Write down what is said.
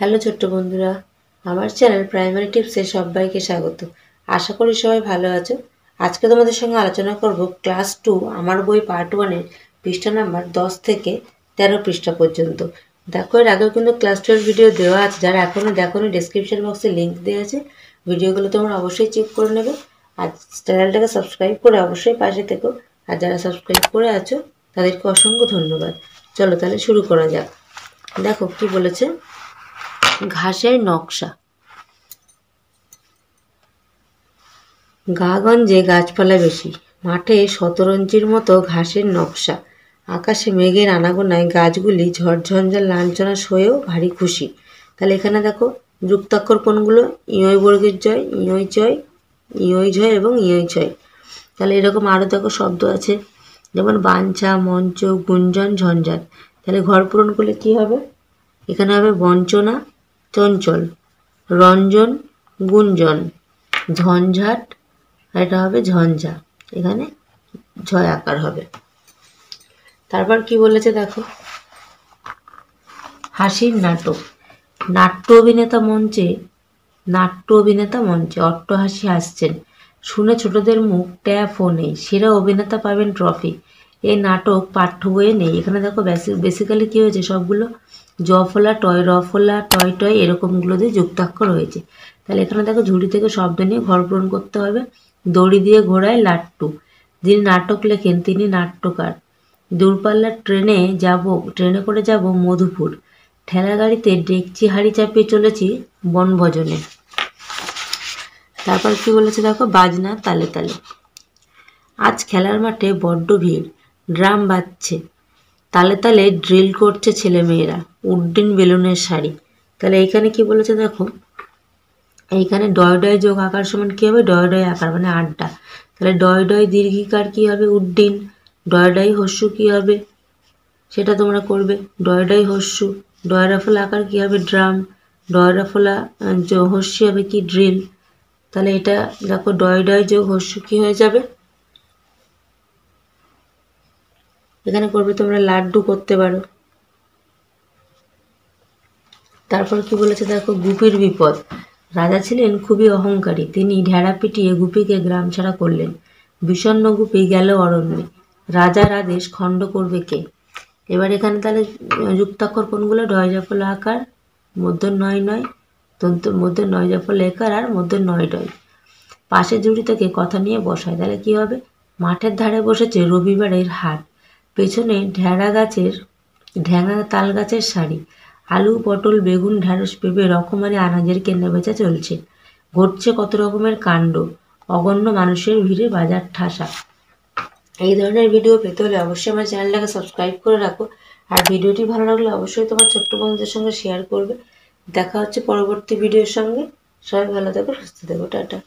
Hello ছোট্ট বন্ধুরা, আমার চ্যানেল প্রাইমারি টিপসে সবাইকে স্বাগত। আশা করি সবাই ভালো আছো। আজকে তোমাদের সঙ্গে আলোচনা করব ক্লাস 2 আমার বই পার্ট 1-এর পৃষ্ঠা নাম্বার 10 থেকে 13 পৃষ্ঠা পর্যন্ত। দেখো, এর আগেও কিন্তু ক্লাস 2-এর ভিডিও দেওয়া আছে, যারা এখনও দেখোনি ডেসক্রিপশন বক্সে লিঙ্ক দেওয়া আছে, ভিডিওগুলো তোমরা অবশ্যই চেক করে নেবে। আর চ্যানেলটাকে সাবস্ক্রাইব করে অবশ্যই পাশে থেকো। আর যারা সাবস্ক্রাইব করে আছো তাদেরকে অসংখ্য ধন্যবাদ। চলো তাহলে শুরু করা যাক। দেখো কি বলেছে, ঘাসের নকশা। গা-গঞ্জে গাছপালা বেশি, মাঠে শতরঞ্জির মতো ঘাসের নকশা। আকাশে মেঘের আনাগোনায় গাছগুলি ঝড়ঝঞ্ঝার লাঞ্ছনা সয়েও ভারী খুশি। তাহলে এখানে দেখো যুক্তাক্ষর কোনগুলো, ইয়ই বর্গের জয়, ইয়ই জয়, ইয়ই জয় এবং ইয়ই ছয়। তাহলে এরকম আরও দেখো শব্দ আছে, যেমন বাঞ্ছা, মঞ্চ, গুঞ্জন, ঝঞ্ঝাট। তাহলে ঘর পূরণ করলে কী হবে? এখানে হবে বঞ্চনা, চঞ্চল, রঞ্জন, গুঞ্জন, ঝঞ্ঝাট, আর এটা হবে ঝঞ্ঝা। এখানে ঝয় আকার হবে। তারপর কি বলেছে দেখো, হাসির নাটক। নাট্য অভিনেতা মঞ্চে অট্টহাসি হাসছেন, শুনে ছোটদের মুখ ট্যাপ ও নেই, সেরা অভিনেতা পাবেন ট্রফি। এই নাটক পাঠ্য বইয়ে নেই। এখানে দেখো বেসিক্যালি কী হয়েছে, সবগুলো জ ফলা, টয়, র ফলা, টয় টয় এরকমগুলো দিয়ে যুক্তাক্ষর হয়েছে। তাহলে এখানে দেখো ঝুড়ি থেকে শব্দ নিয়ে ঘর পূরণ করতে হবে। দড়ি দিয়ে ঘোড়ায় লাট্টু, যিনি নাটক লেখেন তিনি নাট্যকার। দূরপাল্লার ট্রেনে করে যাব মধুপুর, ঠেলা গাড়িতে ডেকচি হাঁড়ি চাপিয়ে চলেছি বনভোজনে। তারপর কি বলেছে দেখো, বাজনা তালে তালে। আজ খেলার মাঠে বড্ড ভিড়, ড্রাম বাজছে, তালে তালে ড্রিল করছে ছেলেমেয়েরা, উড্ডিন বেলুনের শাড়ি। তাহলে এইখানে কি বলেছে দেখো, এইখানে ডয় ডয় যোগ আকার সমান কী হবে, ডয় ডয় আকার মানে আড্ডা। তাহলে ডয় ডয় দীর্ঘিকার কী হবে, উড্ডিন। ডয় ডয় হস্যু কী হবে সেটা তোমরা করবে, ডয় ডয় হস্যু। ডয়রাফলা আকার কী হবে, ড্রাম। ডয়রাফলা হস্যি হবে কি, ড্রিল। তাহলে এটা দেখো ডয় ডয় যোগ হস্যু কী হয়ে যাবে, এখানে করবে তোমরা লাড্ডু করতে পারো। তারপর কি বলেছে দেখো, গুপির বিপদ। রাজা ছিলেন খুবই অহংকারী, তিনি ঢেড়া পিটিয়ে গুপিকে গ্রাম ছাড়া করলেন। বিষণ্ণ গুপি গেল অরণ্যে, রাজার আদেশ খণ্ড করবে কে? এবার এখানে তাহলে যুক্তাক্ষর কোনগুলো, ডয় জাফলা আকার, মধ্য নয় নয়, মধ্য নয় জাফলা একার, আর মধ্য নয় ডয়। পাশে জুড়ি থেকে কথা নিয়ে বসায়। তাহলে কি হবে, মাঠের ধারে বসেছে রবিবারের হাট, পেছনে ঢ্যাঙা তাল গাছের সারি, আলু, পটল, বেগুন, ঢ্যাঁড়স, পেঁপে, রকমারি আনাজের কেনাবেচা চলছে, ঘটছে কত রকমের কাণ্ড, অগণ্য মানুষের ভিড়ে বাজার ঠাসা। এই ধরনের ভিডিও পেতে হলে অবশ্যই আমার চ্যানেলটাকে সাবস্ক্রাইব করে রাখো। আর ভিডিওটি ভালো লাগলে অবশ্যই তোমার ছোট্ট বন্ধুদের সঙ্গে শেয়ার করবে। দেখা হচ্ছে পরবর্তী ভিডিওর সঙ্গে। সবাই ভালো থেকো, সুস্থ থেকো, টাটা।